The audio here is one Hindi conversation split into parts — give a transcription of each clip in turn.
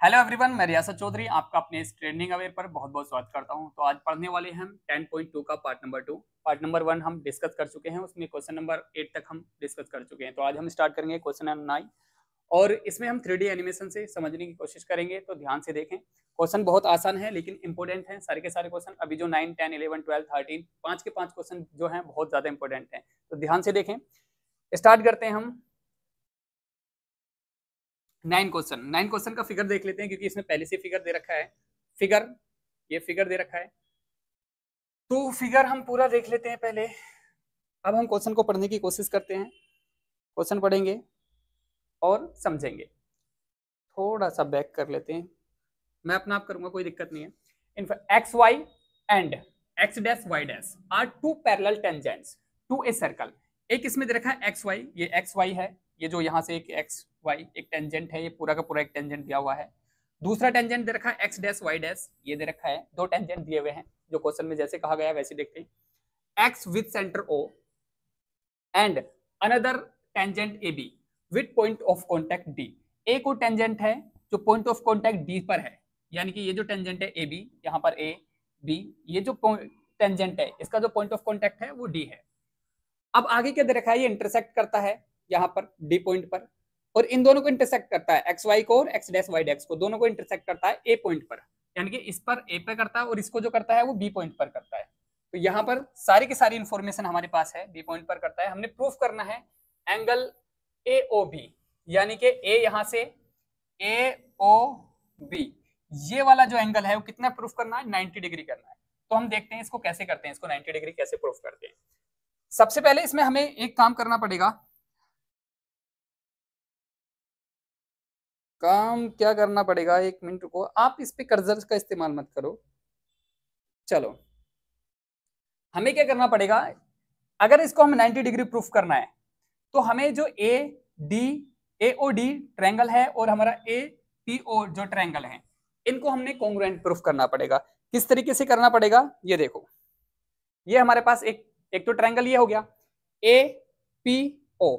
हेलो एवरीवन, मैं रियासत चौधरी आपका अपने इस ट्रेंडिंग अवेयर पर बहुत बहुत स्वागत करता हूं। तो आज पढ़ने वाले हैं हम 10.2 का पार्ट नंबर 2। पार्ट नंबर 1 हम डिस्कस कर चुके हैं, उसमें क्वेश्चन नंबर 8 तक हम डिस्कस कर चुके हैं। तो आज हम स्टार्ट करेंगे क्वेश्चन नंबर 9 और इसमें हम 3D एनिमेशन से समझने की कोशिश करेंगे। तो ध्यान से देखें, क्वेश्चन बहुत आसान है लेकिन इंपॉर्टेंट है सारे के सारे क्वेश्चन। अभी जो 9, 10, 11, 12, 13 5 के 5 क्वेश्चन जो हैं बहुत ज्यादा इंपॉर्टेंट हैं। तो ध्यान से देखें, स्टार्ट करते हैं हम 9 क्वेश्चन का फिगर देख लेते हैं, क्योंकि इसमें पहले से फिगर दे रखा है। ये फिगर दे रखा है, तो फिगर हम पूरा देख लेते हैं पहले। अब हम क्वेश्चन को पढ़ने की कोशिश करते हैं। क्वेश्चन पढ़ेंगे और समझेंगे। थोड़ा सा बैक कर लेते हैं, मैं अपना आप करूंगा, कोई दिक्कत नहीं है। X Y and X dash Y dash are two parallel tangents to a circle. एक इसमें दे रखा है एक्स वाई, ये एक्स वाई है, ये जो यहाँ से एक एक्स वाई एक टेंजेंट है, ये पूरा का पूरा एक टेंजेंट दिया हुआ है। दूसरा टेंजेंट दे रखा है एक्स डैश वाई डैश, ये दे रखा है। दो टेंजेंट दिए हुए हैं जो क्वेश्चन में जैसे कहा गया है वैसे देखते हैं। X with centre O and another tangent A B with point of contact D. एक और टेंजेंट है जो पॉइंट ऑफ कॉन्टैक्ट डी पर है, यानी कि ये जो टेंजेंट है ए बी, यहाँ पर ए बी, ये जो टेंजेंट है इसका जो पॉइंट ऑफ कॉन्टैक्ट है वो डी है। अब आगे क्या दे रखा है, ये इंटरसेक्ट करता है यहाँ पर डी पॉइंट पर, और इन दोनों को इंटरसेक्ट करता है, एक्स वाई को और एक्स डैश वाई डैश को, दोनों को इंटरसेक्ट करता है ए पॉइंट पर। यानी कि इस पर ए पे करता है और इसको जो करता है वो बी पॉइंट पर करता है। तो यहाँ पर सारी की सारी इंफॉर्मेशन हमारे पास है, बी पॉइंट पर करता है। हमने प्रूफ करना है एंगल ए ओ बी, यानी कि ए यहाँ से ए ओ बी, ये वाला जो एंगल है वो कितना प्रूफ करना है, 90 डिग्री करना है। तो हम देखते हैं इसको कैसे करते हैं, इसको 90 डिग्री कैसे प्रूफ करते हैं। सबसे पहले इसमें हमें एक काम करना पड़ेगा। काम क्या करना पड़ेगा, एक मिनट रुको, आप इस पे कर्सर का इस्तेमाल मत करो। चलो, हमें क्या करना पड़ेगा, अगर इसको हम 90 डिग्री प्रूफ करना है तो हमें जो ए ओ डी ट्रायंगल है और हमारा ए पी ओ जो ट्रायंगल है, इनको हमने कॉन्ग्रुएंट प्रूफ करना पड़ेगा। किस तरीके से करना पड़ेगा, ये देखो, ये हमारे पास एक तो ट्रायंगल ये हो गया ए पी ओ,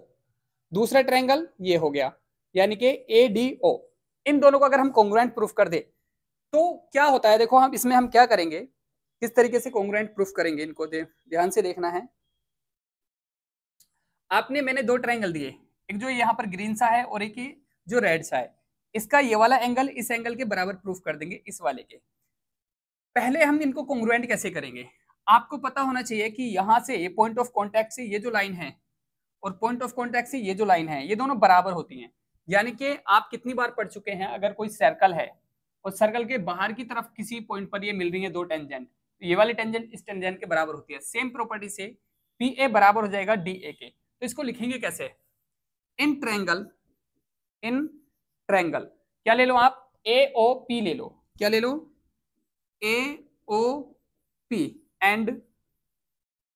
दूसरा ट्रायंगल ये हो गया यानी कि ए डी ओ। इन दोनों को अगर हम कॉन्ग्रुएंट प्रूफ कर दे तो क्या होता है, देखो हम इसमें हम क्या करेंगे, किस तरीके से कॉन्ग्रुएंट प्रूफ करेंगे, इनको ध्यान से देखना है। मैंने दो ट्रायंगल दिए, एक जो यहाँ पर ग्रीन सा है और एक जो रेड सा है, इसका ये वाला एंगल इस एंगल के बराबर प्रूफ कर देंगे, इस वाले के। पहले हम इनको कॉन्ग्रुएंट कैसे करेंगे, आपको पता होना चाहिए कि यहाँ से ये पॉइंट ऑफ कॉन्टैक्ट से ये जो लाइन है और पॉइंट ऑफ कॉन्टैक्ट से ये जो लाइन है, ये दोनों बराबर होती हैं। यानी कि आप कितनी बार पढ़ चुके हैं, अगर कोई सर्कल है और सर्कल के बाहर की तरफ किसी पॉइंट पर ये मिल रही है दो टेंजेंट, तो ये वाली टेंजेंट इस टेंजेंट के बराबर होती है। सेम प्रॉपर्टी से पी ए बराबर हो जाएगा डी ए के। तो इसको लिखेंगे कैसे, इन ट्रायंगल क्या ले लो आप, ए ओ पी ले लो, क्या ले लो, ए ओ पी, एंड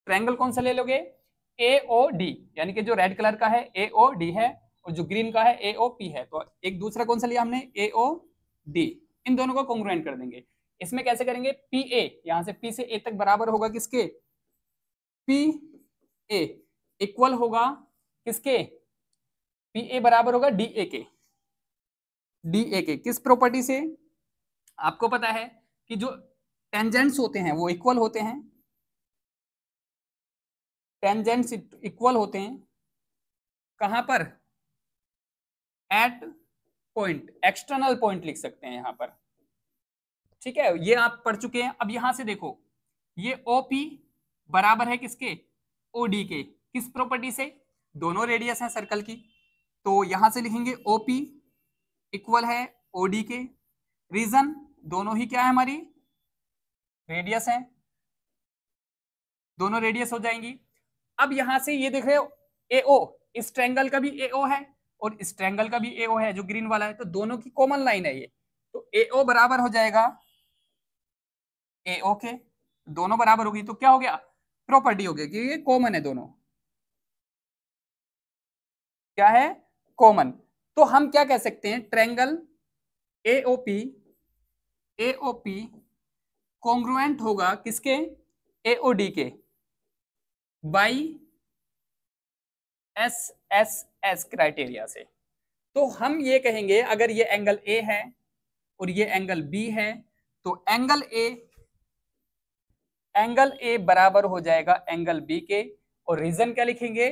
ट्रायंगल कौन सा ले लोगे, ए ओ डी, यानी कि जो रेड कलर का है ए ओ डी है और जो ग्रीन का है ए ओ पी है। तो एक दूसरा कौन सा लिया हमने, ए ओ डी। इन दोनों को कॉन्ग्रुएंट कर देंगे। इसमें कैसे करेंगे, पी ए, यहां से पी से ए तक बराबर होगा किसके, पी ए इक्वल होगा किसके, पी ए बराबर होगा डी ए के। डी ए के किस प्रॉपर्टी से, आपको पता है कि जो टेंजेंट्स होते हैं वो इक्वल होते हैं, टेंजेंट्स इक्वल होते हैं कहां पर, एट पॉइंट, एक्सटर्नल पॉइंट लिख सकते हैं यहां पर। ठीक है, ये आप पढ़ चुके हैं। अब यहां से देखो, ये ओपी बराबर है किसके, ओडी के। किस प्रॉपर्टी से, दोनों रेडियस हैं सर्कल की, तो यहां से लिखेंगे ओपी इक्वल है ओडी के। रीजन, दोनों ही क्या है हमारी, रेडियस है, दोनों रेडियस हो जाएंगी। अब यहां से ये देख रहे हो एओ, इस ट्रायंगल का भी एओ है और इस ट्रायंगल का भी एओ है जो ग्रीन वाला है, तो दोनों की कॉमन लाइन है ये। तो एओ बराबर हो जाएगा एओ के, दोनों बराबर होगी तो क्या हो गया, प्रॉपर्टी हो गया कि ये कॉमन है, दोनों क्या है, कॉमन। तो हम क्या कह सकते हैं, ट्रायंगल एओपी, एओपी कॉन्ग्रुएंट होगा किसके, एओडी के, by S S S criteria से। तो हम ये कहेंगे, अगर ये एंगल ए है और ये एंगल बी है, तो एंगल ए बराबर हो जाएगा एंगल बी के, और रीजन क्या लिखेंगे,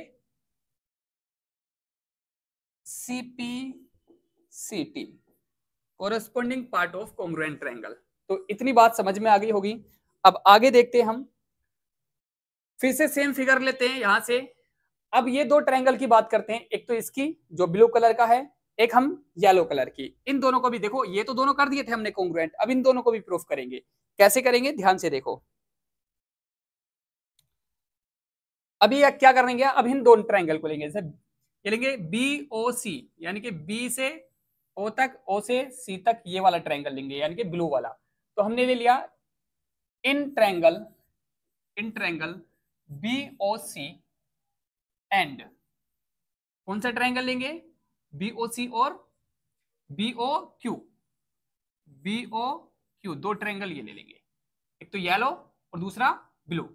CPCT, corresponding part of congruent triangle. तो इतनी बात समझ में आ गई होगी। अब आगे देखते हैं हम, फिर से सेम फिगर लेते हैं यहां से। अब ये दो ट्रायंगल की बात करते हैं, एक तो इसकी जो ब्लू कलर का है, एक हम येलो कलर की। इन दोनों को भी देखो, ये तो दोनों कर दिए थे हमने कॉन्ग्रुएंट, अब इन दोनों को भी प्रूफ करेंगे। कैसे करेंगे, ध्यान से देखो। अभी क्या करेंगे, अब इन दोनों ट्रायंगल को लेंगे, जैसे ये लेंगे BOC, यानी कि बी से ओ तक, ओ से सी तक, ये वाला ट्रायंगल लेंगे यानी कि ब्लू वाला। तो हमने ले लिया इन ट्रायंगल BOC एंड कौन सा ट्रायंगल लेंगे, BOC और BOQ, दो ट्रायंगल ये ले लेंगे, एक तो येलो और दूसरा ब्लू।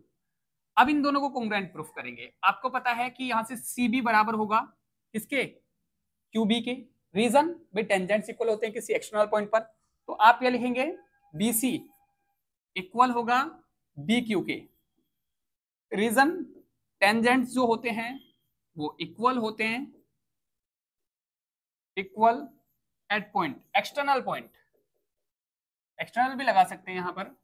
अब इन दोनों को कॉन्ग्रुएंट प्रूफ करेंगे। आपको पता है कि यहां से CB बराबर होगा किसके, QB के। रीजन, भाई टेंजेंट्स इक्वल होते हैं किसी एक्सटर्नल पॉइंट पर, तो आप क्या लिखेंगे, BC इक्वल होगा BQ के। रीजन, टेंजेंट्स जो होते हैं वो इक्वल होते हैं, equal at point, external point, external भी लगा सकते हैं यहां पर।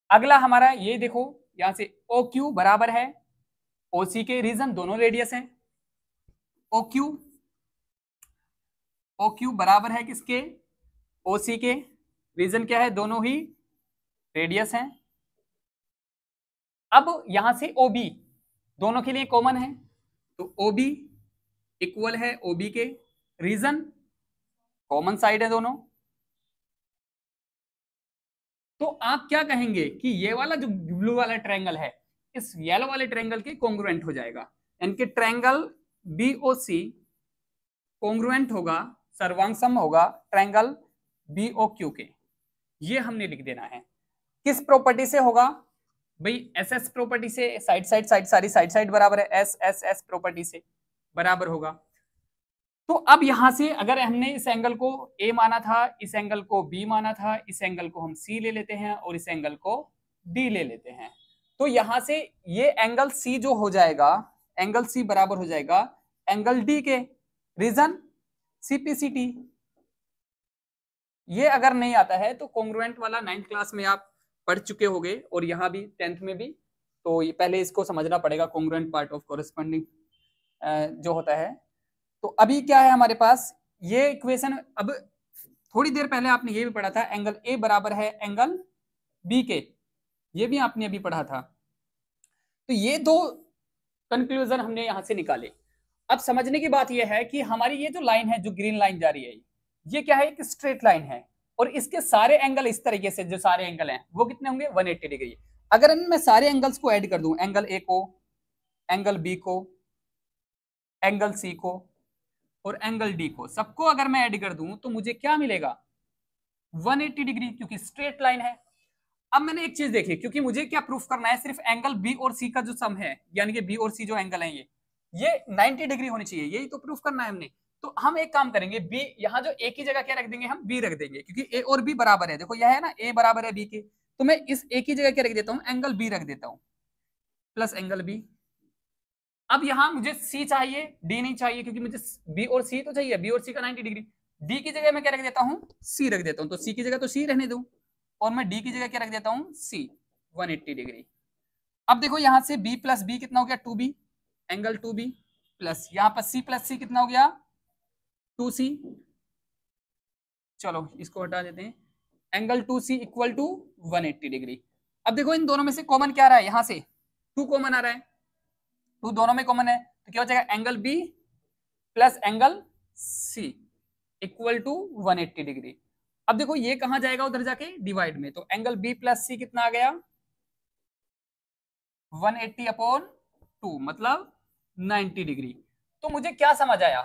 अगला हमारा ये देखो, यहां से OQ बराबर है OC के। रीजन, दोनों रेडियस हैं, OQ बराबर है किसके, OC के। रीजन क्या है, दोनों ही रेडियस हैं। अब यहां से OB दोनों के लिए कॉमन है, तो OB इक्वल है OB के। रीजन, कॉमन साइड है दोनों। तो आप क्या कहेंगे कि ये वाला जो ब्लू वाला ट्रायंगल है इस येलो वाले ट्रायंगल के कॉन्ग्रुएंट हो जाएगा, यानी कि ट्रायंगल BOC कॉन्ग्रुएंट होगा, सर्वांग होगा ट्रायंगल BOQ के। ये हमने लिख देना है। किस प्रॉपर्टी से होगा, भाई SS प्रॉपर्टी से, साइड सारी साइड बराबर है, SSS प्रॉपर्टी से बराबर होगा। तो अब यहां से अगर हमने इस एंगल को A माना था, इस एंगल को B माना था, इस एंगल को हम C ले लेते हैं और इस एंगल को D ले लेते हैं, तो यहां से ये एंगल C जो हो जाएगा, एंगल C बराबर हो जाएगा एंगल D के। Reason, CPCT। ये अगर नहीं आता है तो कॉन्ग्रुएंट वाला 9th क्लास में आप पढ़ चुके होंगे और यहाँ भी 10th में भी, तो ये पहले इसको समझना पड़ेगा, कॉन्ग्रुएंट पार्ट ऑफ कोरेस्पोंडिंग जो होता है। तो अभी क्या है हमारे पास ये इक्वेशन। अब थोड़ी देर पहले आपने ये भी पढ़ा था, एंगल A बराबर है एंगल B के, ये भी आपने अभी पढ़ा था। तो ये दो कंक्लूजन हमने यहां से निकाले। अब समझने की बात यह है कि हमारी ये जो लाइन है, जो ग्रीन लाइन जा रही है, ये क्या है, एक स्ट्रेट लाइन है और इसके सारे एंगल इस तरीके से, जो सारे एंगल हैं वो कितने होंगे, 180 डिग्री। अगर मैं सारे एंगल्स को ऐड कर दूं, एंगल A को, एंगल B को, एंगल C को और एंगल D को, सबको अगर मैं ऐड कर दूं तो मुझे क्या मिलेगा, 180 डिग्री, क्योंकि स्ट्रेट लाइन है। अब मैंने एक चीज देखी, क्योंकि मुझे क्या प्रूफ करना है, सिर्फ एंगल B और C का जो सम है, यानी कि B और C जो एंगल है ये 90 डिग्री होनी चाहिए, यही तो प्रूफ करना है हमने। तो हम एक काम करेंगे, B यहाँ जो A की जगह क्या रख देंगे, हम B रख देंगे, क्योंकि A और B बराबर है। देखो यह है ना, A बराबर है B के, तो मैं इस A की जगह क्या रख देता हूँ, एंगल B रख देता हूँ, प्लस एंगल B। अब यहाँ मुझे C चाहिए, D नहीं चाहिए, क्योंकि मुझे B और C तो चाहिए, B और C का 90 डिग्री। D की जगह मैं क्या रख देता हूँ, C रख देता हूँ, तो C की जगह तो C रहने दूं, और मैं D की जगह क्या रख देता हूँ, C, 180 डिग्री। अब देखो यहाँ से B प्लस B कितना हो गया, 2B, एंगल 2B, प्लस यहाँ पर C प्लस C कितना हो गया, 2C। चलो इसको हटा देते हैं, angle 2C equal to 180 degree. अब देखो इन दोनों में से कॉमन क्या आ रहा है, यहाँ से 2 कॉमन आ रहा है, 2 दोनों में कॉमन है, तो क्या हो जाएगा, angle B plus angle C equal to 180 degree. अब देखो ये कहां जाएगा, उधर जाके डिवाइड में, तो एंगल B प्लस C कितना आ गया, 180/2, मतलब 90 डिग्री। तो मुझे क्या समझ आया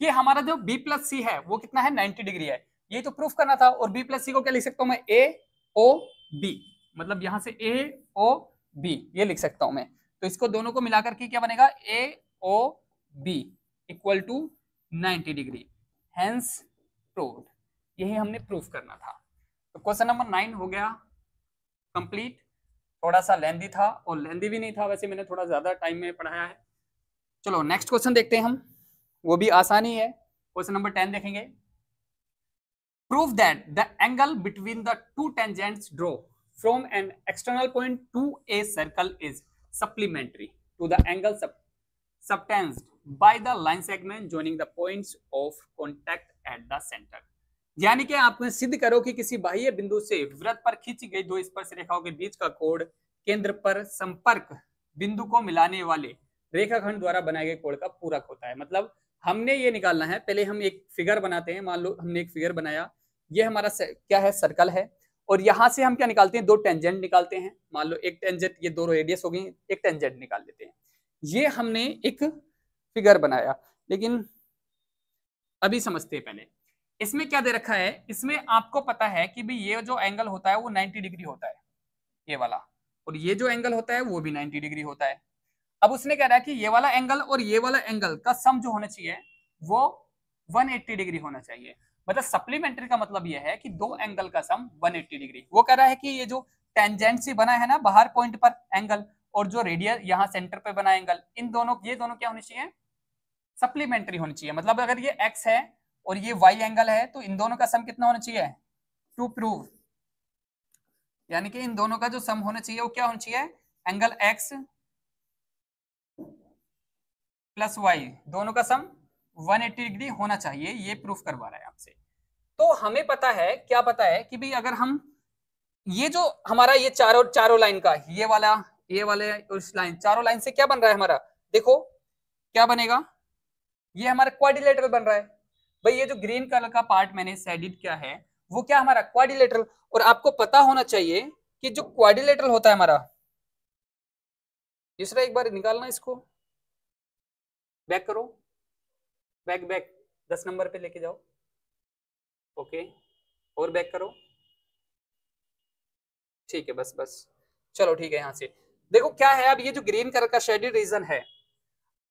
कि हमारा जो B प्लस C है वो कितना है, 90 डिग्री है। ये तो प्रूफ करना था, और B प्लस C को क्या लिख सकता हूं मैं, AOB, मतलब यहां से AOB ये लिख सकता हूं मैं। तो इसको दोनों को मिलाकर के क्या बनेगा, AOB equal to 90 degree, hence proved. यही हमने प्रूफ करना था। तो क्वेश्चन नंबर 9 हो गया कंप्लीट। थोड़ा सा लेंदी था और लेंदी भी नहीं था, वैसे मैंने थोड़ा ज्यादा टाइम में पढ़ाया है। चलो नेक्स्ट क्वेश्चन देखते हैं हम, वो भी आसानी है। क्वेश्चन नंबर 10 देखेंगे। Prove that the angle between the two tangents draw from an external point to a circle is supplementary to the angle subtended by the line segment joining the points of contact at the centre. यानी कि आप सिद्ध करो कि किसी बाह्य बिंदु से वृत्त पर खींची गई दो स्पर्श रेखाओं के बीच का कोण केंद्र पर संपर्क बिंदु को मिलाने वाले रेखाखंड द्वारा बनाए गए कोण का पूरक होता है। मतलब हमने ये निकालना है, पहले हम एक फिगर बनाते हैं। मान लो हमने एक फिगर बनाया, ये हमारा क्या है, सर्कल है, और यहां से हम क्या निकालते हैं, दो टेंजेंट निकालते हैं। मान लो एक टेंजेंट, ये दो रेडियस हो गई, एक टेंजेंट निकाल लेते हैं। ये हमने एक फिगर बनाया, लेकिन अभी समझते हैं पहले इसमें क्या दे रखा है। इसमें आपको पता है कि भाई ये जो एंगल होता है वो 90 डिग्री होता है, ये वाला, और ये जो एंगल होता है वो भी 90 डिग्री होता है। अब उसने कह रहा है कि ये वाला एंगल और ये वाला एंगल का सम जो होना चाहिए वो 180 डिग्री होना चाहिए। मतलब सप्लीमेंट्री का मतलब ये है कि दो एंगल का सम 180 डिग्री। वो कह रहा है कि ये जो टेंजेंट से बना है ना बाहर पॉइंट पर एंगल, और जो रेडियल यहाँ सेंटर पे बना एंगल, इन दोनों, ये दोनों क्या होनी चाहिए, सप्लीमेंट्री होनी चाहिए। मतलब अगर ये एक्स है और ये वाई एंगल है तो इन दोनों का सम कितना होना चाहिए, टू प्रूव, यानी कि इन दोनों का जो सम होना चाहिए वो क्या होना चाहिए, एंगल एक्स प्लस वाई, दोनों का सम 180 डिग्री होना चाहिए। ये प्रूफ करवा रहा है आपसे। तो हमें पता है, क्या पता है कि भाई अगर हम ये जो हमारा ये चारों लाइन का, ये वाले उस लाइन, चारों लाइन से क्या बन रहा है हमारा, देखो क्या बनेगा, ये हमारा क्वाड्रिलेटरल बन रहा है। भाई ये जो ग्रीन कलर का पार्ट मैंने शेडिड किया है वो क्या हमारा क्वाड्रिलेटरल। और आपको पता होना चाहिए कि जो क्वाड्रिलेटरल होता है हमारा, दूसरा एक बार निकालना, इसको बैक करो, बैक 10 नंबर पे लेके जाओ, ओके, और बैक करो, ठीक है, बस चलो ठीक है। यहां से देखो क्या है, अब ये जो ग्रीन कलर का शेडेड रीजन है,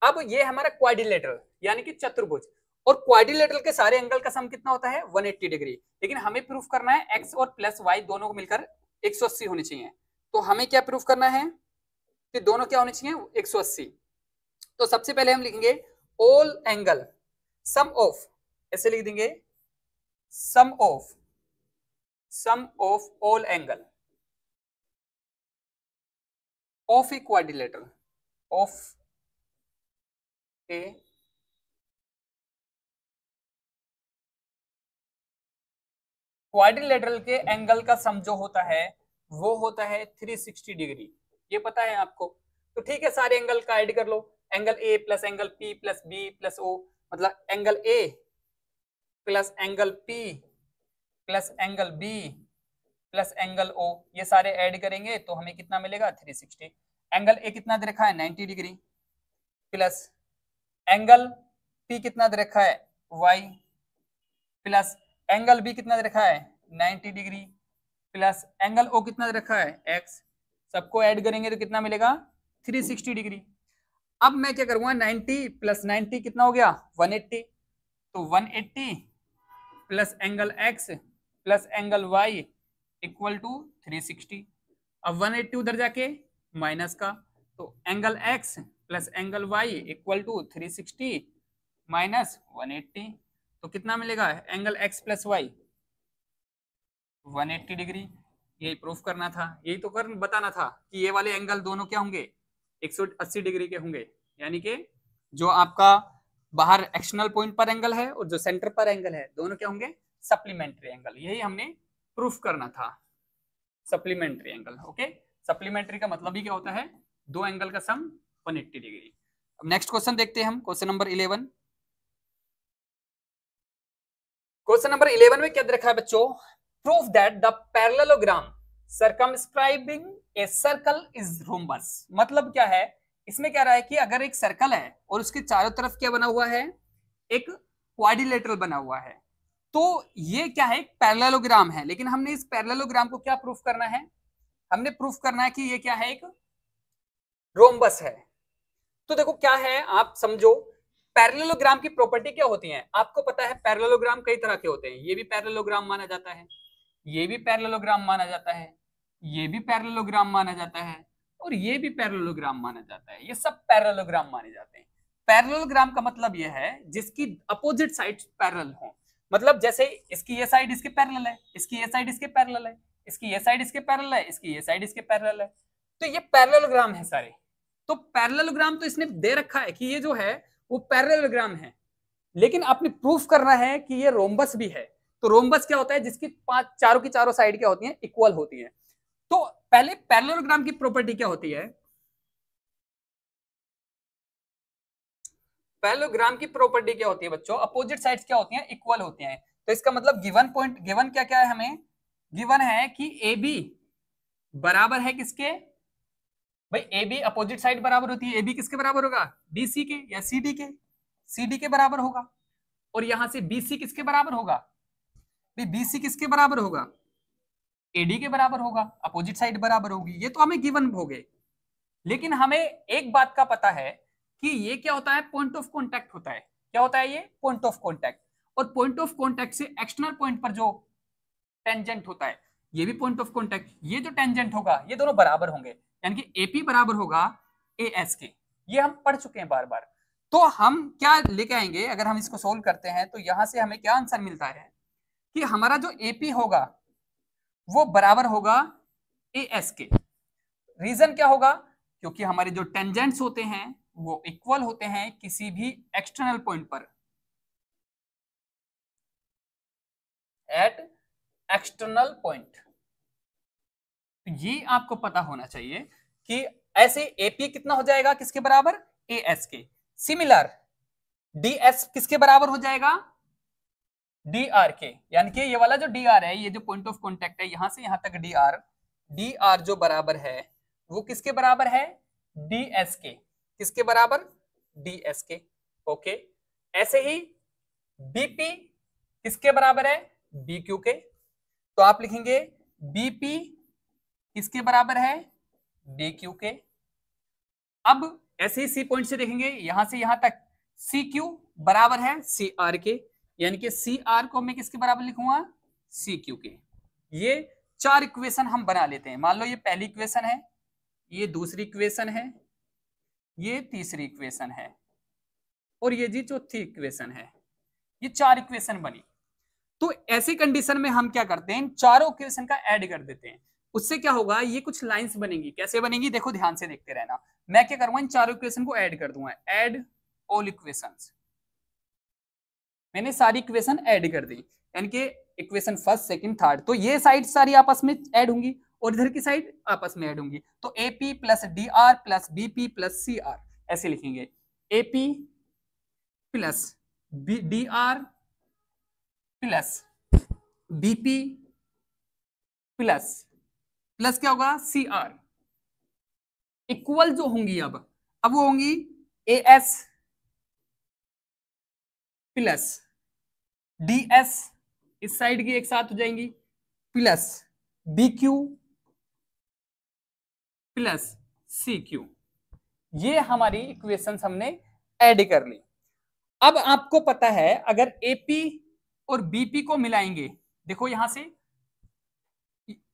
अब ये हमारा क्वाड्रिलेटरल यानी कि चतुर्भुज, और क्वाड्रिलेटरल के सारे एंगल का सम कितना होता है, 180 डिग्री। लेकिन हमें प्रूफ करना है एक्स और प्लस वाई दोनों को मिलकर 180 होनी चाहिए। तो हमें क्या प्रूफ करना है कि दोनों क्या होने चाहिए, 180। तो सबसे पहले हम लिखेंगे ऑल एंगल सम ऑफ, ऐसे लिख देंगे, sum of all angle of a quadrilateral, of a quadrilateral के एंगल का सम जो होता है वो होता है 360 डिग्री। ये पता है आपको। तो ठीक है, सारे एंगल का ऐड कर लो, angle A plus angle P plus B plus O, मतलब angle A plus angle P plus angle B plus angle O, ये सारे ऐड करेंगे तो हमें कितना मिलेगा, 360। एंगल ए कितना दे रखा है, 90 डिग्री, प्लस एंगल पी कितना दे रखा है, वाई, प्लस एंगल बी कितना दे रखा है, 90 डिग्री, प्लस एंगल ओ कितना दे रखा है, एक्स। सबको ऐड करेंगे तो कितना मिलेगा, 360 डिग्री। अब मैं क्या करूंगा, 90 प्लस 90 कितना हो गया, 180। तो 180 plus angle x plus angle y equal to 360। अब 180 उधर जाके माइनस का, तो angle x plus angle y equal to 360 minus 180, तो कितना मिलेगा, angle x plus y 180 degree. यही प्रूफ करना था, यही तो बताना था कि ये वाले एंगल दोनों क्या होंगे, 180 डिग्री के होंगे। यानी कि जो आपका बाहर एक्सटर्नल पॉइंट पर एंगल है और जो सेंटर पर एंगल है दोनों क्या होंगे, सप्लीमेंट्री एंगल। यही हमने प्रूफ करना था, सप्लीमेंट्री एंगल। ओके, सप्लीमेंट्री का मतलब ही क्या होता है, दो एंगल का सम 180 डिग्री। अब नेक्स्ट क्वेश्चन देखते हैं हम, क्वेश्चन नंबर 11। क्वेश्चन नंबर 11 में क्या रखा है बच्चों, proof that the parallelogram circumscribing A circle is rhombus. मतलब क्या है, इसमें क्या रहा है कि अगर एक सर्कल है और उसके चारों तरफ क्या बना हुआ है, एक क्वाड्रिलेटरल बना हुआ है, तो ये क्या है, एक पैरेललोग्राम है। लेकिन हमने इस पैरेललोग्राम को क्या प्रूफ करना है, हमने प्रूफ करना है कि ये क्या है, एक रोम्बस है। तो देखो क्या है, आप समझो पैरेललोग्राम की प्रॉपर्टी क्या होती है आपको पता है? पैरेललोग्राम कई तरह के होते हैं। ये भी पैरेललोग्राम माना जाता है, ये भी पैरेललोग्राम माना जाता है, ये भी पैरेललोग्राम माना जाता है, और ये भी पैरेललोग्राम माना जाता है। ये सब पैरेललोग्राम माने जाते हैं। पैरेललोग्राम का मतलब ये है जिसकी अपोजिट साइड्स पैरेलल हो। मतलब जैसे इसकी ये साइड इसके पैरेलल है, इसकी ये साइड इसके पैरेलल है, इसकी ये साइड इसके पैरेलल है, इसकी ये साइड इसके पैरेलल है, तो ये पैरेललोग्राम है सारे। तो पैरेललोग्राम तो इसने दे रखा है कि ये जो है वो पैरेललोग्राम है, लेकिन आपने प्रूफ करना है कि ये रोम्बस भी है। तो रोम्बस क्या होता है? जिसकी चारों की चारों साइड क्या होती हैं? इक्वल होती है। तो पहले पैरेललोग्राम की प्रॉपर्टी क्या होती है? पैरेललोग्राम की प्रॉपर्टी क्या होती है बच्चों? अपोजिट साइड्स क्या होती हैं? इक्वल होती हैं। तो इसका मतलब गिवन पॉइंट, गिवन क्या क्या है हमें? गिवन है कि ए बी बराबर है किसके? भाई ए बी अपोजिट साइड बराबर होती है। ए बी किसके बराबर होगा? बी सी के या सी डी के? सी डी के बराबर होगा। और यहां से बी सी किसके बराबर होगा? भाई बी सी किसके बराबर होगा? एडी के बराबर होगा। अपोजिट साइड बराबर होगी। ये तो हमें गिवन हो गए। लेकिन हमें एक बात का पता है कि ये क्या होता है? पॉइंट ऑफ कॉन्टैक्ट होता है। क्या होता है ये? Point of contact. और पॉइंट ऑफ कॉन्टैक्ट से एक्सटर्नल पॉइंट पर जो टेंजेंट होता है, ये भी पॉइंट ऑफ कॉन्टैक्ट, ये जो टेंजेंट होगा ये दोनों बराबर होंगे, यानी कि एपी बराबर होगा ए एस के। ये हम पढ़ चुके हैं बार बार। तो हम क्या लेके आएंगे अगर हम इसको सोल्व करते हैं? तो यहां से हमें क्या आंसर मिलता है कि हमारा जो एपी होगा वो बराबर होगा ए एस के। रीजन क्या होगा? क्योंकि हमारे जो टेंजेंट्स होते हैं वो इक्वल होते हैं किसी भी एक्सटर्नल पॉइंट पर, एट एक्सटर्नल पॉइंट। तो ये आपको पता होना चाहिए कि ऐसे एपी कितना हो जाएगा? किसके बराबर? ए एस के। सिमिलर डी एस किसके बराबर हो जाएगा? डी आर के। यानी कि ये वाला जो डी आर है, ये जो पॉइंट ऑफ कॉन्टैक्ट है यहां से यहां तक डी आर जो बराबर है वो किसके बराबर है? डी एस के। किसके बराबर? डी एस के। ओके। ऐसे ही बीपी किसके बराबर है? बी क्यू के। तो आप लिखेंगे बीपी किसके बराबर है? डी क्यू के। अब ऐसे ही सी पॉइंट से देखेंगे यहां से यहां तक सी क्यू बराबर है सी आर के, यानी कि सी आर को मैं किसके बराबर लिखूंगा? सी क्यू के। ये चार इक्वेशन हम बना लेते हैं। मान लो ये पहली इक्वेशन है, ये दूसरी इक्वेशन है, ये तीसरी इक्वेशन है, और ये जी चौथी इक्वेशन है। ये चार इक्वेशन बनी। तो ऐसी कंडीशन में हम क्या करते हैं? इन चारों इक्वेशन का ऐड कर देते हैं। उससे क्या होगा? ये कुछ लाइंस बनेंगी। कैसे बनेंगी? देखो ध्यान से देखते रहना। मैं क्या करूंगा? इन चारों इक्वेशन को ऐड कर दूंगा। Add all equations. मैंने सारी इक्वेशन ऐड कर दी, यानी कि इक्वेशन फर्स्ट सेकंड थर्ड, तो ये साइड सारी आपस में ऐड होंगी और इधर की साइड आपस में ऐड होंगी। तो AP plus D R plus BP plus C R, ऐसे लिखेंगे। AP plus D R plus BP plus plus क्या होगा? C R. इक्वल जो होंगी अब वो होंगी A S plus D S, इस साइड की एक साथ हो जाएंगी, plus B Q plus C Q. ये हमारी इक्वेशंस हमने ऐड कर ली। अब आपको पता है अगर एपी और बीपी को मिलाएंगे, देखो यहां से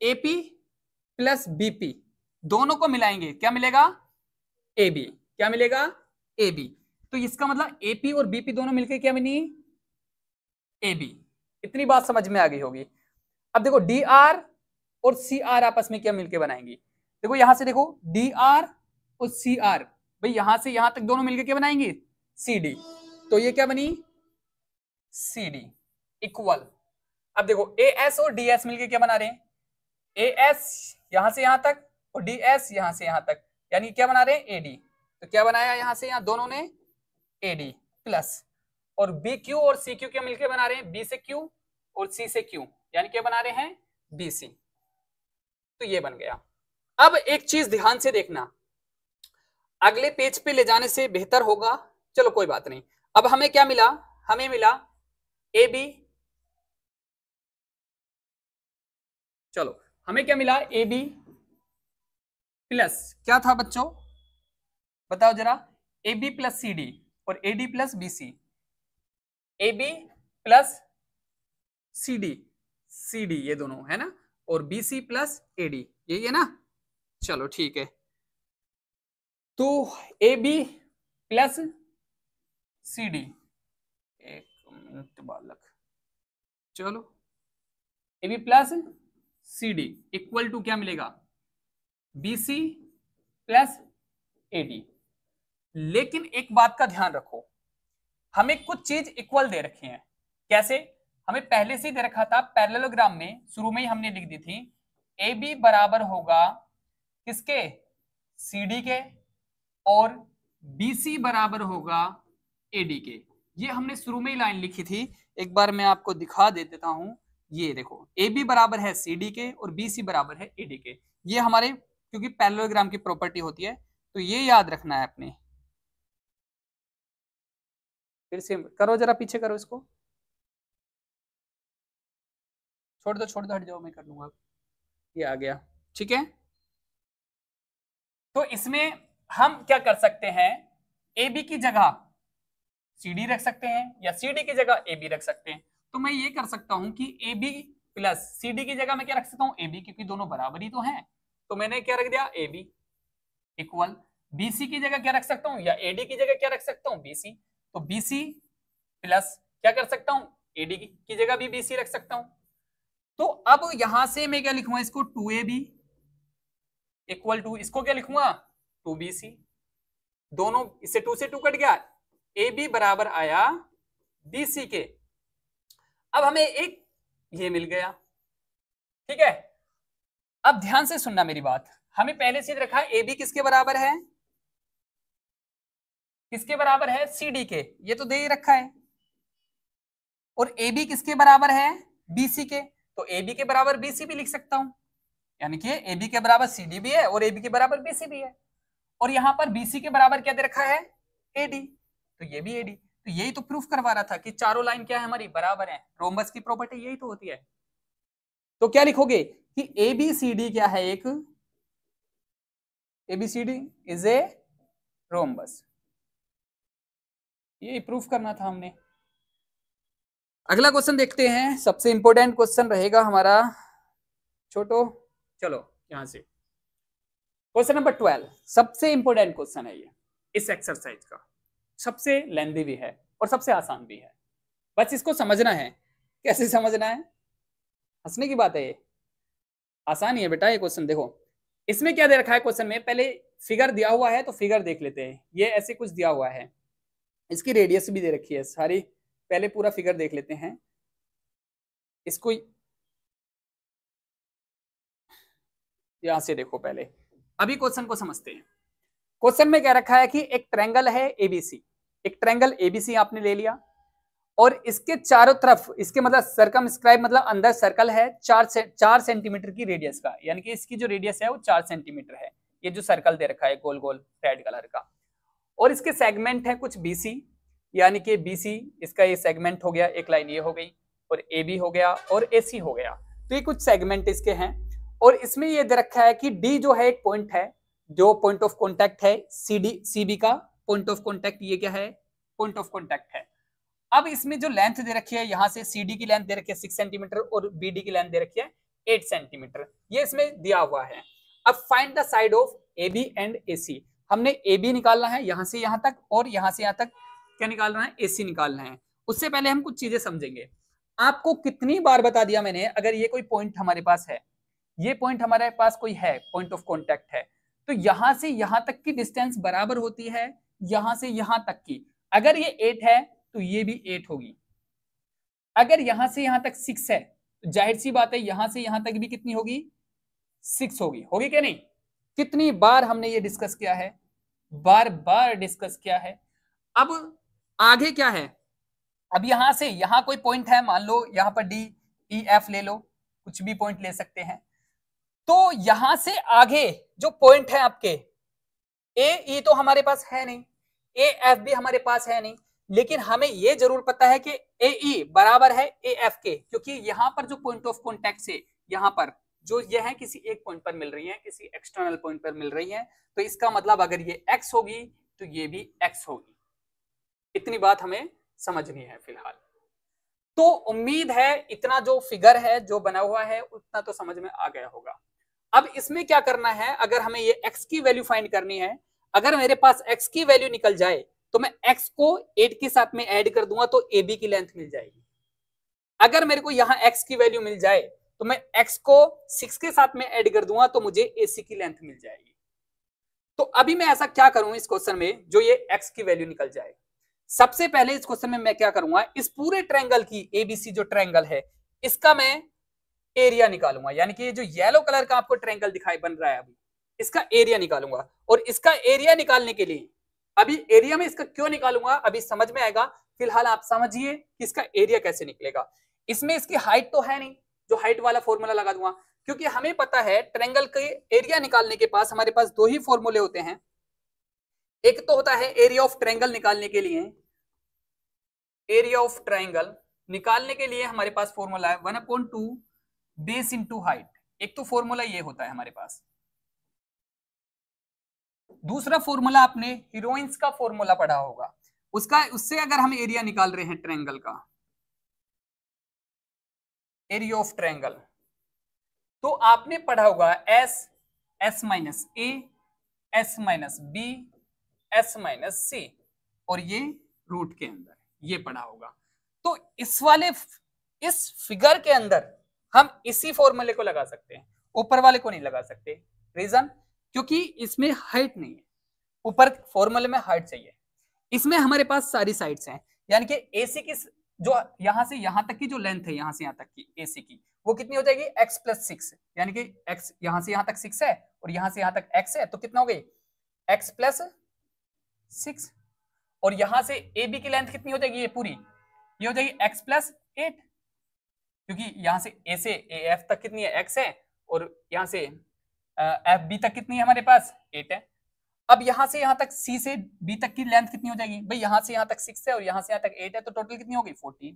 एपी प्लस बीपी दोनों को मिलाएंगे, क्या मिलेगा? A B. क्या मिलेगा? A B. तो इसका मतलब एपी और बीपी दोनों मिलकर क्या बनी? A B. इतनी बात समझ में आ गई होगी। अब देखो डी आर और सी आर आपस में क्या मिलकर बनाएंगी? देखो यहां से देखो डी आर और सी आर, भाई यहां से यहां तक दोनों मिलकर क्या बनाएंगे? C D. तो ये क्या बनी? C D equal. अब देखो ए एस और डी एस मिलकर क्या बना रहे हैं? ए एस यहां से यहां तक और डी एस यहां से यहां तक, यानी क्या बना रहे हैं? एडी। तो क्या बनाया यहां से यहां दोनों ने? एडी प्लस, और बी क्यू और सी क्यू क्या मिलकर बना रहे हैं? बी से क्यू और सी से क्यू, यानी क्या बना रहे हैं? B C. तो ये बन गया। अब एक चीज ध्यान से देखना, अगले पेज पे ले जाने से बेहतर होगा। चलो कोई बात नहीं। अब हमें क्या मिला? हमें मिला ए बी, चलो हमें क्या मिला? ए बी प्लस क्या था बच्चों? बताओ जरा। A B plus C D, और AD plus BC, AB plus CD ये दोनों है ना, और BC प्लस AD यही है ना। चलो ठीक है, तो AB प्लस CD, एक मिनट बालक, चलो AB plus CD equal to क्या मिलेगा, BC प्लस AD। लेकिन एक बात का ध्यान रखो, हमें कुछ चीज इक्वल दे रखी है। कैसे, हमें पहले से दे रखा था पैरेललोग्राम में, शुरू में ही हमने लिख दी थी AB बराबर होगा किसके, CD के, और BC बराबर होगा AD के। ये हमने शुरू में ही लाइन लिखी थी, एक बार मैं आपको दिखा देता हूं। ये देखो AB बराबर है CD के और BC बराबर है AD के। ये हमारे क्योंकि पैरेललोग्राम की प्रॉपर्टी होती है, तो ये याद रखना है अपने। फिर से करो, जरा पीछे करो इसको, छोड़ दो हट जाओ, मैं कर लूंगा। ये आ गया, ठीक है। तो इसमें हम क्या कर सकते हैं, AB की जगह CD रख सकते हैं या CD की जगह AB रख सकते हैं। तो मैं ये कर सकता हूं कि AB प्लस CD की जगह मैं क्या रख सकता हूं, AB, क्योंकि दोनों बराबर ही तो हैं। तो मैंने क्या रख दिया, AB इक्वल BC की जगह क्या रख सकता हूं, या AD की जगह क्या रख सकता हूं, BC। तो BC प्लस क्या कर सकता हूं, AD की जगह भी BC रख सकता हूं। तो अब यहां से मैं क्या लिखूंगा, इसको 2AB इक्वल टू, इसको क्या लिखूंगा 2BC। दोनों इससे 2 से 2 कट गया, AB बराबर आया BC के। अब हमें एक ये मिल गया, ठीक है। अब ध्यान से सुनना मेरी बात, हमें पहले से रखा है AB किसके बराबर है, किसके बराबर है, CD के, ये तो दे ही रखा है। और AB किसके बराबर है, BC के, तो AB के बराबर BC भी लिख सकता हूं, यानी कि AB के बराबर CD भी है और AB के बराबर BC भी है। और यहां पर BC के बराबर क्या दे रखा है, AD, तो ये भी AD। तो यही तो प्रूफ करवा रहा था कि चारों लाइन क्या है हमारी, बराबर है। रोम्बस की प्रॉपर्टी यही तो होती है। तो क्या लिखोगे कि ABCD क्या है, एक ABCD इज ए रोम्बस। ये प्रूफ करना था हमने। अगला क्वेश्चन देखते हैं, सबसे इंपॉर्टेंट क्वेश्चन रहेगा हमारा छोटो। चलो यहां से क्वेश्चन नंबर 12, सबसे इंपॉर्टेंट क्वेश्चन है ये इस एक्सरसाइज का, सबसे लेंथी भी है और सबसे आसान भी है। बस इसको समझना है। कैसे समझना है, हंसने की बात है, ये आसान ही है बेटा ये क्वेश्चन। देखो इसमें क्या दे रखा है क्वेश्चन में, पहले फिगर दिया हुआ है तो फिगर देख लेते हैं। ये ऐसे कुछ दिया हुआ है, इसकी रेडियस भी दे रखी है सारी, पहले पूरा फिगर देख लेते हैं। इसको यहां से देखो, पहले अभी क्वेश्चन को समझते हैं। क्वेश्चन में क्या रखा है कि एक ट्रायंगल है एबीसी, एक ट्रायंगल एबीसी आपने ले लिया और इसके चारों तरफ, इसके मतलब सर्कमस्क्राइब मतलब अंदर सर्कल है 4 सेंटीमीटर की रेडियस का, यानी कि इसकी जो रेडियस है वो 4 सेंटीमीटर है। ये जो सर्कल दे रखा है गोल गोल रेड कलर का, और इसके सेगमेंट है कुछ बीसी, यानी कि बीसी इसका ये सेगमेंट हो गया, एक लाइन ये हो गई, और ए बी हो गया और ए सी हो गया। तो ये कुछ सेगमेंट इसके हैं। और इसमें ये दे रखा है कि डी जो है एक पॉइंट है, जो पॉइंट ऑफ कॉन्टैक्ट है सीबी का पॉइंट ऑफ कॉन्टैक्ट, ये क्या है, पॉइंट ऑफ कॉन्टैक्ट है। अब इसमें जो लेंथ दे रखी है, यहां से सीडी की लेंथ दे रखी है 6 सेंटीमीटर और बीडी की लेंथ दे रखी है 8 सेंटीमीटर, ये इसमें दिया हुआ है। अब find the side of A B and A C, हमने ए बी निकालना है यहां से यहां तक, और यहां से यहां तक क्या निकालना है, ए सी निकालना है। उससे पहले हम कुछ चीजें समझेंगे। आपको कितनी बार बता दिया मैंने, अगर ये कोई पॉइंट हमारे पास है, ये पॉइंट हमारे पास कोई है, पॉइंट ऑफ कॉन्टैक्ट है, तो यहां से यहां तक की डिस्टेंस बराबर होती है यहां से यहां तक की। अगर ये 8 है तो ये भी 8 होगी। अगर यहां से यहां तक 6 है तो जाहिर सी बात है यहां से यहां तक भी कितनी होगी, 6 होगी। होगी क्या नहीं? कितनी बार हमने ये डिस्कस किया है, बार बार डिस्कस किया है। अब आगे क्या है, अब यहां से यहां कोई पॉइंट है, मान लो यहां पर डी ई एफ ले लो, कुछ भी पॉइंट ले सकते हैं। तो यहां से आगे जो पॉइंट है आपके, ए ई तो हमारे पास है नहीं, ए एफ भी हमारे पास है नहीं, लेकिन हमें यह जरूर पता है कि ए ई बराबर है ए एफ के, क्योंकि यहां पर जो पॉइंट ऑफ कॉन्टैक्ट से यहां पर जो ये है किसी एक पॉइंट पर मिल रही है, किसी एक्सटर्नल पॉइंट पर मिल रही है। तो इसका मतलब अगर ये एक्स होगी तो ये भी एक्स होगी। इतनी बात हमें समझनी है फिलहाल। तो उम्मीद है इतना जो फिगर है जो बना हुआ है उतना तो समझ में आ गया होगा। अब इसमें क्या करना है, अगर हमें ये x की वैल्यू फाइंड करनी है, अगर मेरे पास x की वैल्यू निकल जाए तो मैं x को 8 के साथ में ऐड कर दूंगा तो AB की लेंथ मिल जाएगी। अगर मेरे को यहां x की वैल्यू मिल जाए तो मैं x को 6 के साथ में ऐड कर दूंगा तो मुझे AC की लेंथ मिल जाएगी। तो अभी मैं ऐसा क्या करूं इस क्वेश्चन में जो ये x की वैल्यू निकल जाए। सबसे पहले इस क्वेश्चन में मैं क्या करूंगा, इस पूरे ट्रायंगल की ABC जो ट्रायंगल है इसका मैं एरिया निकालूंगा, यानी कि ये जो येलो कलर का आपको ट्रायंगल दिखाई बन रहा है अभी, इसका एरिया निकालूंगा। और इसका एरिया निकालने के लिए अभी एरिया में इसका क्यों निकालूंगा अभी समझ में आएगा, फिलहाल आप समझिए कि इसका एरिया कैसे निकलेगा। इसमें इसकी हाइट तो है नहीं, जो हाइट वाला फॉर्मूला लगा दूंगा, क्योंकि हमें पता है ट्रायंगल के एरिया निकालने के पास हमारे पास दो ही फॉर्मूले होते हैं। एक तो होता है एरिया ऑफ ट्रायंगल निकालने के लिए, एरिया ऑफ ट्रायंगल निकालने के लिए हमारे पास फॉर्मूला है 1/2 बेस इंटू हाइट। एक तो फॉर्मूला ये होता है हमारे पास। दूसरा फॉर्मूला आपने हीरोइंस का फॉर्मूला पढ़ा होगा, उससे अगर हम एरिया निकाल रहे हैं ट्रायंगल का, एरिया ऑफ ट्रायंगल, तो आपने पढ़ा होगा S minus A, S minus B, S minus C, और ये रूट के अंदर ये पढ़ा होगा। तो इस फिगर के अंदर हम इसी फॉर्मूले को लगा सकते हैं, ऊपर वाले को नहीं लगा सकते। रीजन, क्योंकि इसमें हाइट नहीं है, ऊपर फॉर्मूले में हाइट चाहिए। इसमें हमारे पास सारी साइड्स हैं, यानी कि एसी की जो यहां से यहां तक की जो लेंथ है, यहां से यहां तक की एसी की, वो कितनी हो जाएगी x प्लस 6, यानी कि x यहां से यहां तक 6 है और यहां से यहां तक x है, तो कितना हो गई x प्लस 6। और यहां से AB की लेंथ कितनी हो जाएगी, ये पूरी ये हो जाएगी x प्लस 8, क्योंकि यहां से A से AF तक कितनी है x है, और यहां से FB तक कितनी है हमारे पास 8 है। अब यहां से यहां तक C से B तक की लेंथ कितनी हो जाएगी भाई, यहां से यहां तक 6 है और यहां से यहां तक 8 है, तो टोटल कितनी होगी 14।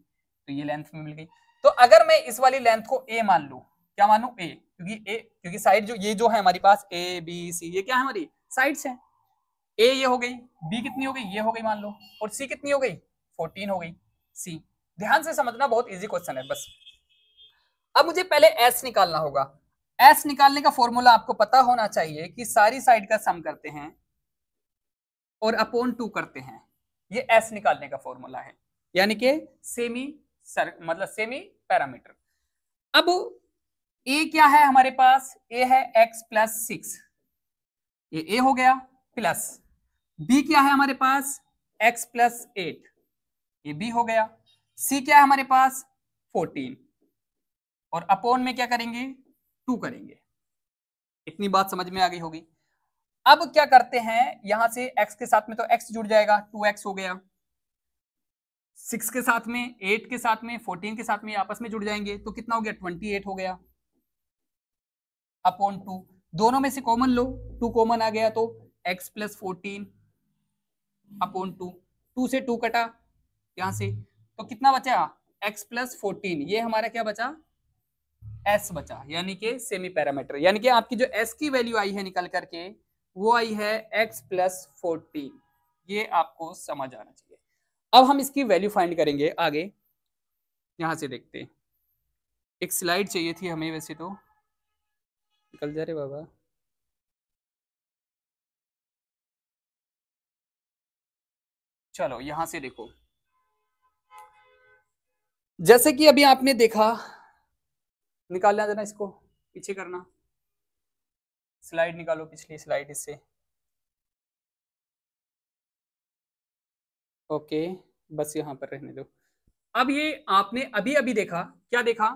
तो ये लेंथ में मिल गई। तो अगर मैं इस वाली लेंथ को A मान लूं, क्या मानूं A, क्योंकि साइड जो ये जो है हमारी पास A B C, ये क्या है हमारी साइड्स हैं। A ये हो गई, B कितनी हो गई ये हो गई मान लो, और C कितनी हो गई 14 हो गई C। ध्यान से समझना, बहुत इजी क्वेश्चन है बस। अब मुझे पहले S निकालना होगा। S निकालने का फॉर्मूला आपको पता होना चाहिए कि सारी साइड का सम करते हैं और अपॉन 2 करते हैं, ये S निकालने का फॉर्मूला है, यानी कि मतलब सेमी पैरामीटर। अब A क्या है हमारे पास, A है x प्लस 6, ये A हो गया, प्लस B क्या है हमारे पास x प्लस 8, ये B हो गया, C क्या है हमारे पास 14, और अपॉन में क्या करेंगे 2 करेंगे। इतनी बात समझ में आ गई होगी। अब क्या करते हैं, यहां से x के साथ में तो x जुड़ जाएगा, 2x हो गया, 6 के साथ में 8 के साथ में 14 के साथ में आपस में जुड़ जाएंगे, तो कितना हो गया 28 हो गया, अपॉन 2, दोनों में से कॉमन लो, 2 कॉमन आ गया तो x प्लस 14 अपॉन 2, 2 से 2 कटा यहां से, तो कितना बचा x प्लस 14, ये हमारा क्या बचा s बचा, यानी कि सेमी पैरामीटर, यानी कि आपकी जो s की वैल्यू आई है निकल करके वो आई है x प्लस 14। ये आपको समझ आना चाहिए। अब हम इसकी वैल्यू फाइंड करेंगे आगे, यहां से देखते हैं। एक स्लाइड चाहिए थी हमें, वैसे तो निकल जा रहे बाबा। चलो यहां से देखो, जैसे कि अभी आपने देखा, निकालना जरा, इसको पीछे करना, स्लाइड निकालो, पिछली स्लाइड इससे। ओके, बस यहां पर रहने दो। अब ये आपने अभी अभी देखा, क्या देखा,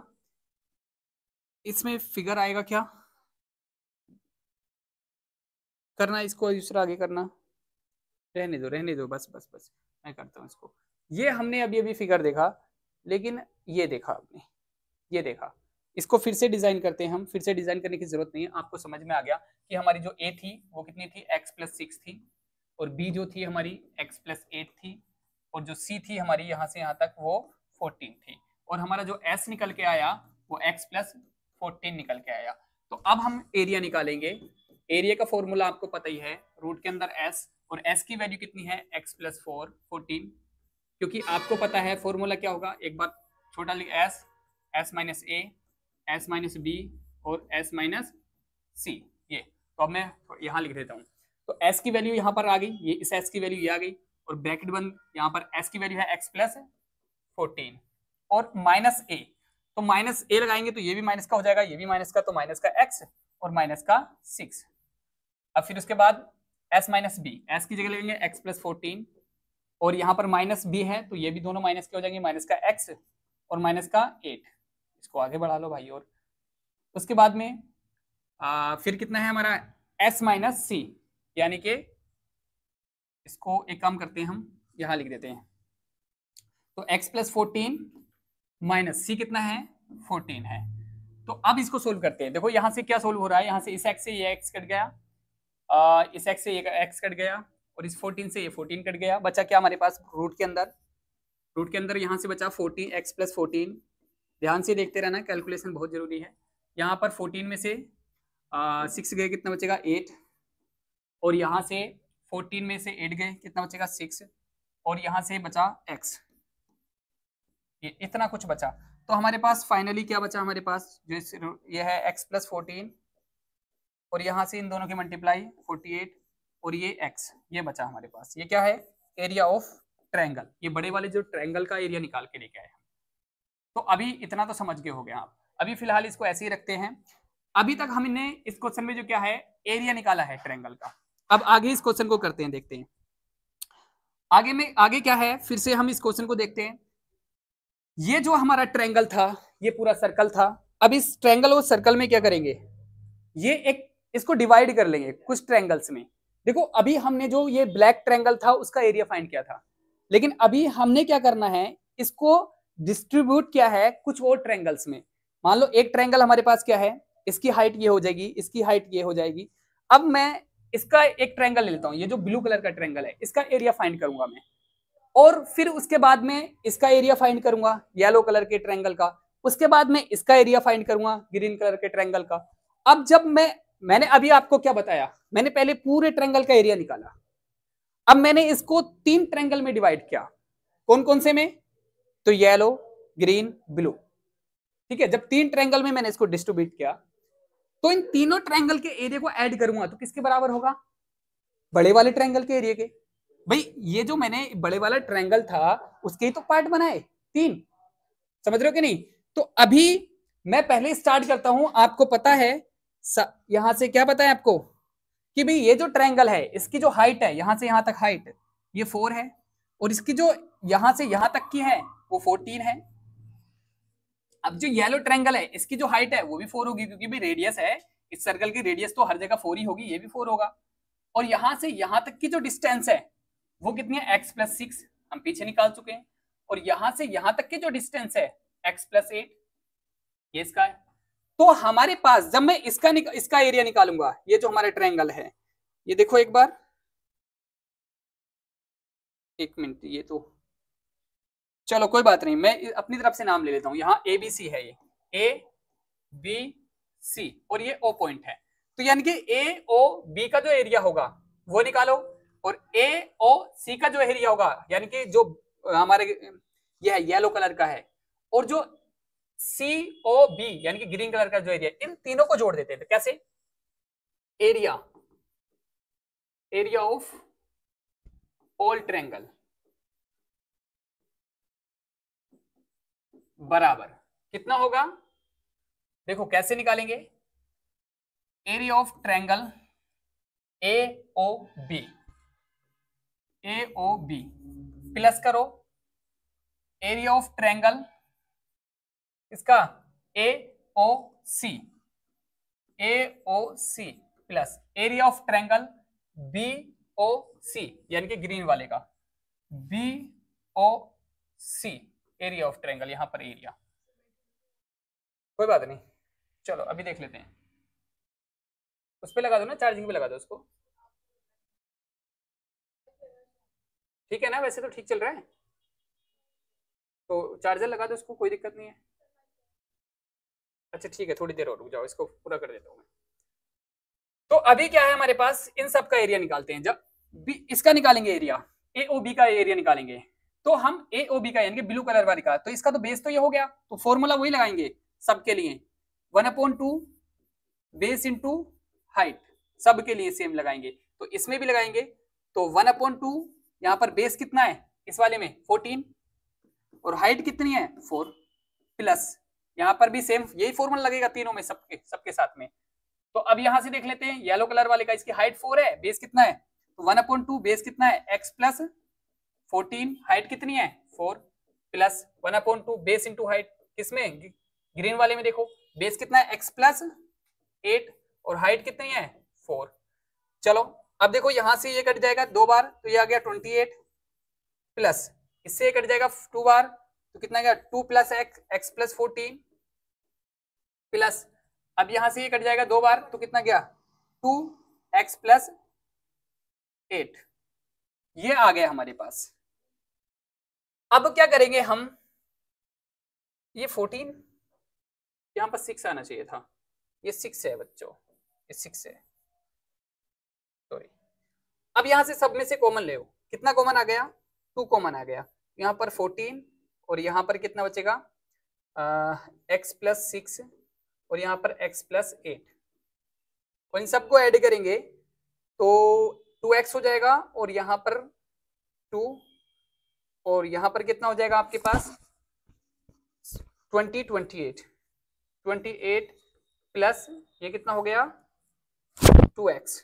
इसमें फिगर आएगा क्या करना, इसको दूसरा आगे करना, रहने दो बस बस बस, मैं करता हूँ इसको। ये हमने अभी अभी फिगर देखा, लेकिन ये देखा आपने, ये देखा, इसको फिर से डिजाइन करते हैं हम। फिर से डिजाइन करने की जरूरत नहीं है, आपको समझ में आ गया कि हमारी जो ए थी वो कितनी थी x प्लस 6 थी, और बी जो थी हमारी x प्लस 8 थी, और जो सी थी हमारी यहाँ से यहाँ तक वो 14 थी, और हमारा जो s निकल के आया वो x प्लस 14 निकल के आया। तो अब हम एरिया निकालेंगे। एरिया का फॉर्मूला आपको पता ही है, रूट के अंदर s, और s की वैल्यू कितनी है x प्लस 14, क्योंकि आपको पता है फॉर्मूला क्या होगा, एक बार छोटा लिख, S minus A, S minus B और एस माइनस सी। ये तो अब मैं यहाँ लिख देता हूँ। तो एस की वैल्यू यहाँ पर आ गई, ये इस एस की वैल्यू ये आ गई, और ब्रैकेट बंद, यहाँ पर एस की वैल्यू है एक्स प्लस 14 और माइनस ए। तो माइनस ए लगाएंगे तो ये भी माइनस का हो जाएगा, ये भी माइनस का, तो माइनस का एक्स और माइनस का 6। अब फिर उसके बाद एस माइनस बी, एस की जगह लेंगे एक्स प्लस 14, और यहाँ पर माइनस बी है तो ये भी दोनों माइनस के हो जाएंगे, माइनस का एक्स और माइनस का 8। इसको आगे बढ़ा लो भाई। और उसके बाद में फिर कितना है हमारा एस माइनस सी, यानी कि इसको एक काम करते हैं, हम यहाँ लिख देते हैं। तो एक्स प्लस 14 माइनस सी कितना है, 14 है। तो अब इसको सोल्व करते हैं। देखो यहाँ से क्या सोल्व हो रहा है, यहाँ से इस एक्स से ये एक्स कट गया, इस एक्स से ये एक्स कट गया, और इस 14 से ये 14 कट गया। बचा क्या हमारे पास रूट के अंदर, रूट के अंदर यहाँ से बचा 14 एक्स प्लस 14। ध्यान से देखते रहना, कैलकुलेशन बहुत जरूरी है। यहाँ पर 14 में से 6 गए, कितना बचेगा 8, और यहाँ से 14 में से 8 गए, कितना बचेगा 6, और यहाँ से बचा x, ये इतना कुछ बचा। तो हमारे पास फाइनली क्या बचा, हमारे पास जो ये है x प्लस 14, और यहाँ से इन दोनों की मल्टीप्लाई 48, और ये x, ये बचा हमारे पास। ये क्या है, एरिया ऑफ ट्रायंगल। ये बड़े वाले जो ट्रायंगल का एरिया निकाल के लेके आए। तो अभी इतना तो समझ गए हो गए आप। अभी फिलहाल इसको ऐसे ही रखते हैं। अभी तक हमने इस क्वेश्चन में जो क्या है, एरिया निकाला है ट्रायंगल का। अब आगे इस क्वेश्चन को करते हैं, देखते हैं आगे क्या है। फिर से हम इस क्वेश्चन को देखते हैं। ये जो हमारा ट्रायंगल था, ये पूरा सर्कल था। अब इस ट्रायंगल और सर्कल में क्या करेंगे, ये एक इसको डिवाइड कर लेंगे कुछ ट्रायंगल्स में। देखो अभी हमने जो ये ब्लैक ट्रायंगल था उसका एरिया फाइंड किया था, लेकिन अभी हमने क्या करना है, इसको डिस्ट्रीब्यूट किया है कुछ और ट्रायंगल्स में। मान लो एक ट्रायंगल हमारे पास क्या है, इसकी हाइट ये हो जाएगी, इसकी हाइट ये हो जाएगी। अब मैं इसका एक ट्रायंगल ले लेता हूं, ये जो ब्लू कलर का ट्रायंगल है, इसका एरिया फाइंड करूंगा मैं, और फिर उसके बाद में इसका एरिया फाइंड करूंगा येलो कलर के ट्रायंगल का, उसके बाद में इसका एरिया फाइंड करूंगा ग्रीन कलर के ट्रायंगल का। अब जब मैंने अभी आपको क्या बताया, मैंने पहले पूरे ट्रायंगल का एरिया निकाला। अब मैंने इसको 3 ट्रायंगल में डिवाइड किया। कौन कौन से में, तो येलो, ग्रीन, ब्लू। ठीक है, जब 3 ट्रायंगल में मैंने इसको डिस्ट्रीब्यूट किया, तो इन तीनों ट्रायंगल के एरिया को ऐड करूंगा तो किसके बराबर होगा, बड़े वाले ट्रायंगल के एरिया के। भाई ये जो मैंने बड़े वाला ट्रायंगल था उसके ही तो पार्ट बनाए 3, समझ रहे हो कि नहीं। तो अभी मैं पहले स्टार्ट करता हूं। आपको पता है यहां से क्या पता है आपको, कि भाई ये जो ट्रायंगल है इसकी जो हाइट है, यहां से यहां तक हाइट ये 4 है, और इसकी जो यहां से यहां तक की है वो 14 है। अब जो येलो ट्रायंगल है इसकी जो हाइट है वो भी 4 होगी, क्योंकि भी रेडियस है, इस सर्कल की रेडियस तो हर जगह 4 ही होगी, ये भी 4 होगा। और यहां से यहां तक की जो डिस्टेंस है वो कितनी है, x प्लस 6 हम पीछे निकाल चुके हैं, और यहां से यहां तक की जो डिस्टेंस है x प्लस 8, ये इसका है। तो हमारे पास जब मैं इसका एरिया निकालूंगा, ये जो हमारा ट्रायंगल है, ये देखो एक बार, एक मिनट, ये तो चलो कोई बात नहीं, मैं अपनी तरफ से नाम ले लेता हूं। यहाँ ए बी सी है, ये ए बी सी, और ये ओ पॉइंट है। तो यानी कि ए ओ बी का जो एरिया होगा वो निकालो, और ए ओ सी का जो एरिया होगा, यानी कि जो हमारे ये है येलो कलर का है, और जो सी ओ बी यानी कि ग्रीन कलर का जो एरिया, इन तीनों को जोड़ देते हैं। तो कैसे, एरिया ऑफ ऑल ट्रायंगल बराबर कितना होगा, देखो कैसे निकालेंगे, area of triangle A O B, A O B plus करो एरिया ऑफ ट्रायंगल इसका A O C, A O C plus area of triangle B O C, यानी कि ग्रीन वाले का B O C, area of triangle, यहां पर एरिया। कोई बात नहीं, चलो अभी देख लेते हैं। उस पे लगा दो ना, चार्जिंग पे लगा दो उसको, ठीक है ना, वैसे तो ठीक चल रहा है, तो चार्जर लगा दो उसको, कोई दिक्कत नहीं है। अच्छा ठीक है, थोड़ी देर और रुक जाओ, इसको पूरा कर देता हूँ मैं। तो अभी क्या है हमारे पास, इन सब का एरिया निकालते हैं। जब इसका निकालेंगे एरिया, ए ओ बी का एरिया निकालेंगे, तो हम ए ओ बी का यानी कि ब्लू कलर वाली का, तो इसका तो बेस तो ये हो गया, तो फॉर्मूला वही लगाएंगे सबके लिए, 1/2 बेस इंटू हाइट, सबके लिए सेम लगाएंगे, तो इसमें भी लगाएंगे। तो 1/2 यहाँ पर बेस कितना है इस वाले में 14 और हाइट कितनी है 4 प्लस यहाँ पर भी सेम यही फॉर्मूला लगेगा तीनों में, सबके सबके साथ में। तो अब यहां से देख लेते हैं येलो कलर वाले का, इसकी हाइट 4 है, बेस कितना है, तो 1/2 बेस कितना है x प्लस 14, हाइट कितनी है 4 प्लस 1/2 बेस इंटू हाइट, किसमें ग्रीन वाले में देखो बेस कितना है x प्लस 8 और हाइट कितनी है 4। चलो अब देखो यहां से ये कट जाएगा 2 बार, तो ये आ गया 28 प्लस इससे ये कट जाएगा 2 बार, तो कितना गया 2 प्लस x प्लस 14 प्लस अब यहां से ये कट जाएगा 2 बार, तो कितना गया 2x प्लस 8, ये आ गया हमारे पास। अब क्या करेंगे हम, ये 14 यहां पर 6 आना चाहिए था, ये 6 है बच्चों, ये 6 है सॉरी। अब यहां से सब में से कॉमन ले, कितना कॉमन आ गया 2 कॉमन आ गया, यहां पर 14 और यहां पर कितना बचेगा x प्लस 6 और यहाँ पर x प्लस 8, और इन सबको ऐड करेंगे तो 2x हो जाएगा और यहाँ पर 2 और यहाँ पर कितना हो जाएगा आपके पास 28 प्लस ये कितना हो गया 2x,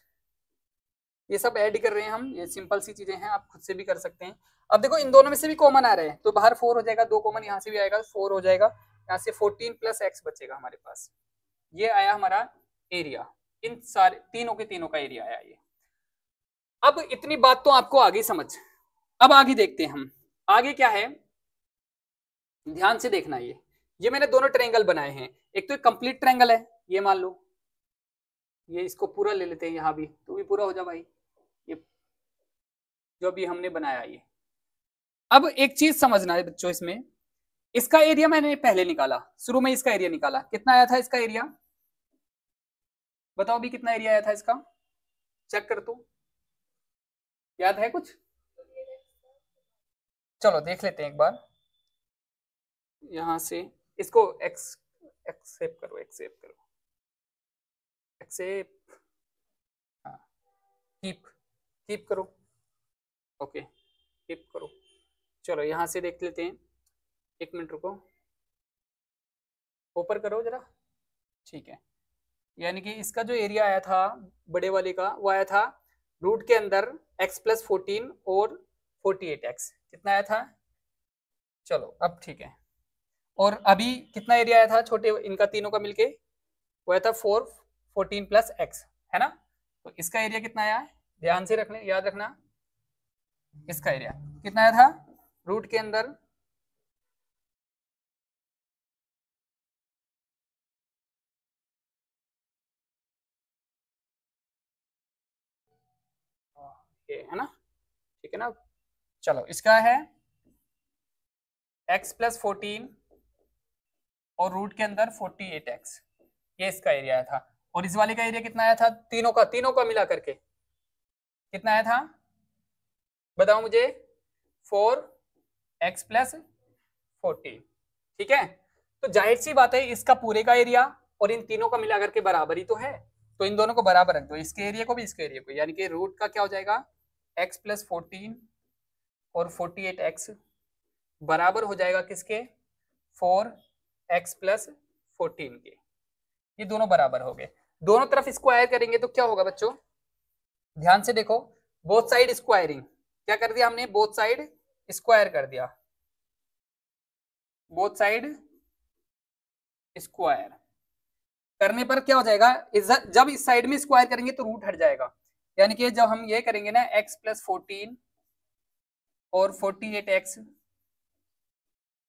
ये सब ऐड कर रहे हैं हम, ये सिंपल सी चीजें हैं, आप खुद से भी कर सकते हैं। अब देखो इन दोनों में से भी कॉमन आ रहे हैं, तो बाहर 4 हो जाएगा, 2 कॉमन यहाँ से भी आएगा 4 हो जाएगा, यहाँ से 14 प्लस x बचेगा हमारे पास, ये आया हमारा एरिया, इन सारे तीनों का एरिया आया ये। अब इतनी बात तो आपको आगे समझ, अब आगे देखते हैं हम, आगे क्या है ध्यान से देखना, ये मैंने दोनों ट्रायंगल बनाए हैं, एक तो कंप्लीट ट्रायंगल है, ये मान लो, ये इसको पूरा ले लेते हैं, यहाँ भी तो भी पूरा हो जा भाई, ये जो भी हमने बनाया ये। अब एक चीज समझना है बच्चों, इसमें इसका एरिया मैंने पहले निकाला, शुरू में इसका एरिया निकाला, कितना आया था इसका एरिया, बताओ भी कितना एरिया आया था इसका, चेक कर तू, याद है कुछ, चलो देख लेते हैं एक बार, यहां से इसको एक्सेप्ट करो, हाँ कीप करो, ओके कीप करो। चलो यहां से देख लेते हैं, 1 मिनट रुको, ऊपर करो जरा, ठीक है, यानी कि इसका जो एरिया आया था बड़े वाले का, वो आया था रूट के अंदर x प्लस 14 और 48x, कितना आया था, चलो अब ठीक है, और अभी कितना एरिया आया था छोटे इनका तीनों का मिलके, वो आया था 14 प्लस x, है ना, तो इसका एरिया कितना आया, ध्यान से रखने, याद रखना, इसका एरिया कितना आया था रूट के अंदर ये है ना, ठीक है ना, चलो इसका है x प्लस 14 और रूट के अंदर 48x, ये इसका एरिया आया था, और इस वाले का एरिया कितना आया था, तीनों का मिला करके कितना आया था बताओ मुझे, 4x प्लस 14, ठीक है, तो जाहिर सी बात है इसका पूरे का एरिया और इन तीनों का मिला करके बराबर ही तो है, तो इन दोनों को बराबर रख दो, इसके एरिया को भी इसके एरिया को, यानी कि रूट का क्या हो जाएगा x प्लस 14 और 48x बराबर हो जाएगा किसके 4x प्लस 14 के, ये दोनों बराबर हो गए, दोनों तरफ स्क्वायर करेंगे तो क्या होगा बच्चों, ध्यान से देखो, बोथ साइड स्क्वायरिंग, क्या कर दिया हमने, बोथ साइड स्क्वायर कर दिया, बोथ साइड स्क्वायर करने पर क्या हो जाएगा, जब इस साइड में स्क्वायर करेंगे तो रूट हट जाएगा, यानी कि जब हम ये करेंगे ना x प्लस 14 और 48x,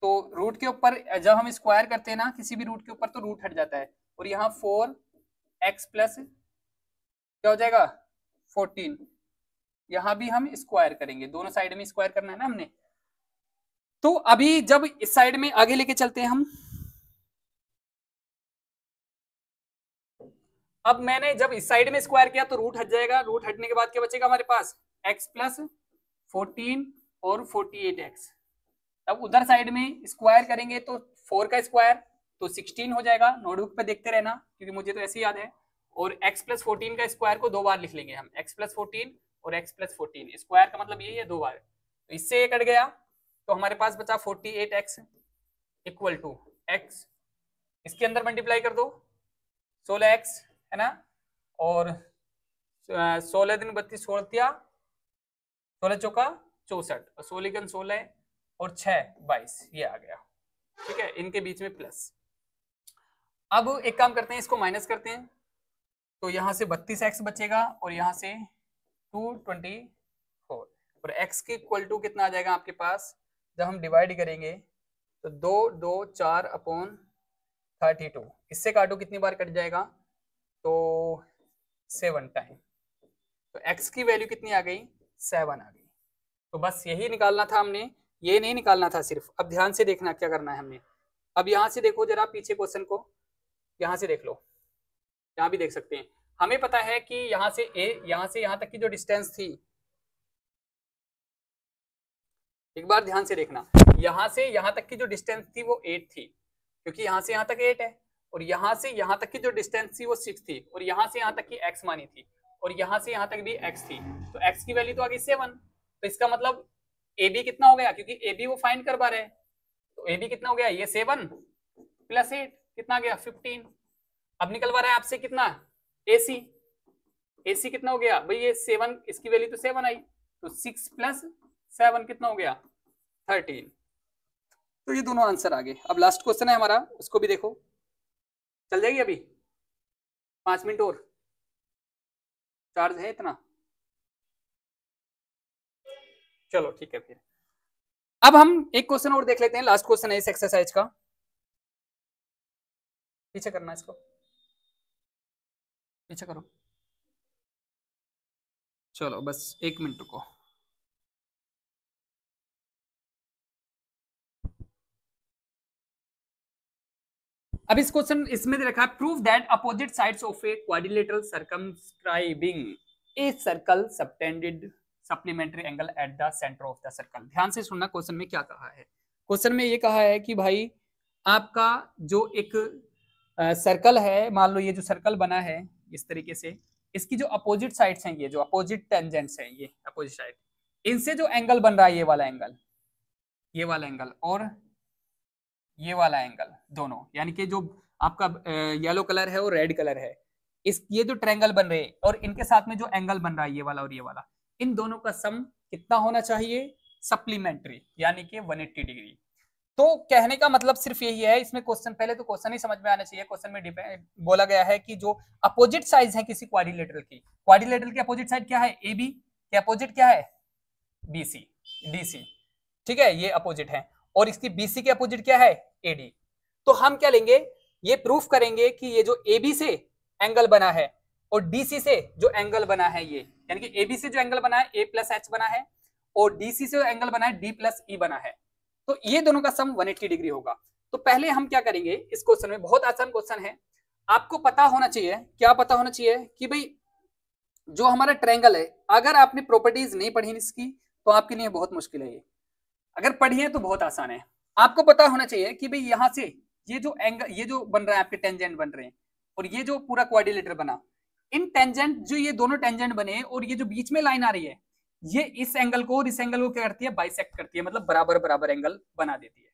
तो रूट के ऊपर जब हम स्क्वायर करते हैं ना किसी भी रूट के ऊपर तो रूट हट जाता है, और यहाँ 4x प्लस क्या हो जाएगा 14, यहाँ भी हम स्क्वायर करेंगे, दोनों साइड में स्क्वायर करना है ना हमने, तो अभी जब इस साइड में आगे लेके चलते हैं हम, अब मैंने जब इस साइड में स्क्वायर किया तो रूट हट जाएगा, रूट हटने के बाद क्या बचेगा हमारे पास x प्लस 14 और 48x, अब उधर साइड में स्क्वायर करेंगे तो 4 का स्क्वायर तो 16 हो जाएगा, नोटबुक पे देखते रहना क्योंकि मुझे तो ऐसे ही याद है। और x + 14 का स्क्वायर को 2 बार लिख लेंगे हम, x + 14 और x + 14, स्क्वायर का मतलब यही है 2 बार, तो इससे ये कट गया तो हमारे पास बचा 48x इक्वल टू x, इसके अंदर मल्टीप्लाई कर दो 16x है ना, और 16 दिन 32 16 16 चौका 64 और 16 16 और 6 22, ये आ गया। ठीक है, इनके बीच में प्लस। अब एक काम करते हैं, इसको माइनस करते हैं, तो यहां से 32x बचेगा और यहां से 224 और x के इक्वल टू कितना आ जाएगा आपके पास, जब हम डिवाइड करेंगे तो 2 2 4 अपॉन 32, इससे काटो कितनी बार कट जाएगा, तो 7 टाइम, तो x की वैल्यू कितनी आ गई, 7 आ गई। तो बस यही निकालना था हमने, ये नहीं निकालना था सिर्फ। अब ध्यान से देखना क्या करना है हमने। अब यहाँ से देखो जरा पीछे क्वेश्चन को, यहाँ से देख लो, यहाँ भी देख सकते हैं। हमें पता है कि यहाँ से यहाँ तक की जो डिस्टेंस थी, एक बार ध्यान से देखना, यहाँ से यहाँ तक की जो डिस्टेंस थी वो 8 थी, क्योंकि यहाँ से यहाँ तक 8 है, और यहाँ से यहाँ तक की जो डिस्टेंस थी वो 6 थी, और यहाँ से यहाँ तक की x मानी थी, और यहाँ से यहाँ तक भी x थी, तो x की वैल्यू तो आ गई 7। तो इसका मतलब AB कितना हो गया, क्योंकि AB वो फाइंड कर पा रहे हैं, तो AB कितना हो गया, ये 7 + 8 कितना आ गया 15। अब निकलवा रहा है आपसे कितना, AC कितना हो गया भाई, ये 7, इसकी वैल्यू तो 7 आई, तो 6 + 7 कितना हो गया 13। तो ये दोनों आंसर आ गए। अब लास्ट क्वेश्चन है हमारा, उसको भी देखो, चल जाएगी अभी 5 मिनट और, चार्ज है इतना, चलो ठीक है फिर। अब हम एक क्वेश्चन और देख लेते हैं, लास्ट क्वेश्चन है इस एक्सरसाइज का, पीछे करना, इसको पीछे करो, चलो बस 1 मिनट रुको। अब इस क्वेश्चन इसमें दे रखा है, prove that opposite sides of a quadrilateral circumscribing a circle subtended supplementary angle eight the centre of the circle. ध्यान से सुनना, क्वेश्चन में क्या कहा है। क्वेश्चन में ये कहा है कि भाई आपका जो एक सर्कल है, मान लो ये जो सर्कल बना है इस तरीके से, इसकी जो अपोजिट साइड्स हैं, ये जो अपोजिट टेंजेंट्स हैं, ये अपोजिट साइड, इनसे जो एंगल बन रहा है, ये वाला एंगल, ये वाला एंगल और ये वाला एंगल, दोनों, यानी कि जो आपका येलो कलर है और रेड कलर है, इस ये जो ट्रायंगल बन रहे हैं और इनके साथ में जो एंगल बन रहा है, ये वाला और ये वाला, इन दोनों का सम कितना होना चाहिए, सप्लीमेंट्री, यानी कि 180 डिग्री। तो कहने का मतलब सिर्फ यही है, इसमें क्वेश्चन, पहले तो क्वेश्चन ही समझ में आना चाहिए। क्वेश्चन में बोला गया है कि जो अपोजिट साइड है किसी क्वाड्रिलेटरल की अपोजिट साइड क्या है, AB के अपोजिट क्या है, BC, DC, ठीक है, ये अपोजिट है, और इसकी BC के अपोजिट क्या है, AD। तो हम क्या लेंगे, ये प्रूफ करेंगे कि ये जो AB से एंगल बना है और DC से जो एंगल बना है, ये यानी कि AB से जो एंगल बना है A + H बना है, और DC से जो एंगल बना है D + E बना है, तो ये दोनों का सम 180 डिग्री होगा। तो पहले हम क्या करेंगे इस क्वेश्चन में, बहुत आसान क्वेश्चन है, आपको पता होना चाहिए, क्या पता होना चाहिए कि भाई जो हमारा ट्रायंगल है, अगर आपने प्रॉपर्टीज नहीं पढ़ी इसकी तो आपके लिए बहुत मुश्किल है, ये अगर पढ़ी है तो बहुत आसान है। आपको पता होना चाहिए कि भाई यहाँ से ये जो एंगल, ये जो बन रहा है आपके टेंजेंट बन रहे हैं, और ये जो पूरा क्वाड्रिलेटर बना, इन टेंजेंट, जो ये दोनों टेंजेंट बने और ये जो बीच में लाइन आ रही है, ये इस एंगल को और इस एंगल को क्या करती है, बाइसेक्ट करती है, मतलब बराबर बराबर एंगल बना देती है।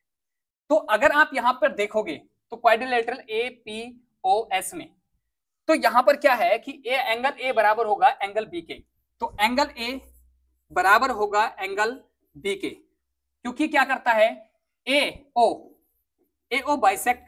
तो अगर आप यहां पर देखोगे तो क्वाड्रिलेटरल APOS में, तो यहां पर क्या है कि एंगल A बराबर होगा एंगल B के, तो एंगल A बराबर होगा एंगल B के, क्योंकि क्या करता है, AO बाइसेक्ट